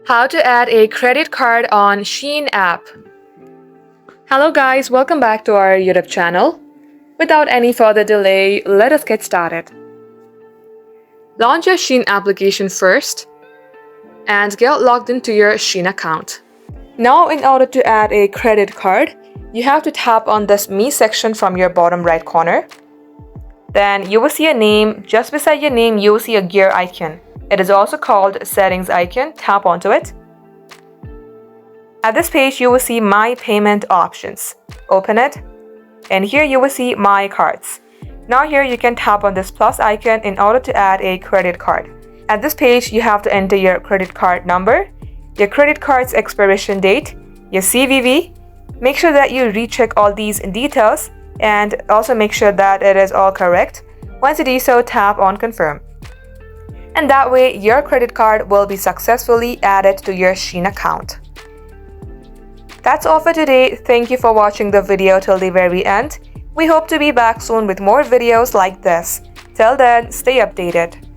How to add a credit card on SHEIN app. Hello guys, welcome back to our YouTube channel. Without any further delay, let us get started. Launch your SHEIN application first and get logged into your SHEIN account. Now, in order to add a credit card, you have to tap on this Me section from your bottom right corner. Then you will see a name. Just beside your name, you will see a gear icon. It is also called settings icon. Tap onto it. At this page, you will see My Payment Options. Open it. And here you will see My Cards. Now here you can tap on this plus icon in order to add a credit card. At this page, you have to enter your credit card number, your credit card's expiration date, your CVV. Make sure that you recheck all these details and also make sure that it is all correct. Once you do so, tap on Confirm. And that way, your credit card will be successfully added to your SHEIN account. That's all for today. Thank you for watching the video till the very end. We hope to be back soon with more videos like this. Till then, stay updated.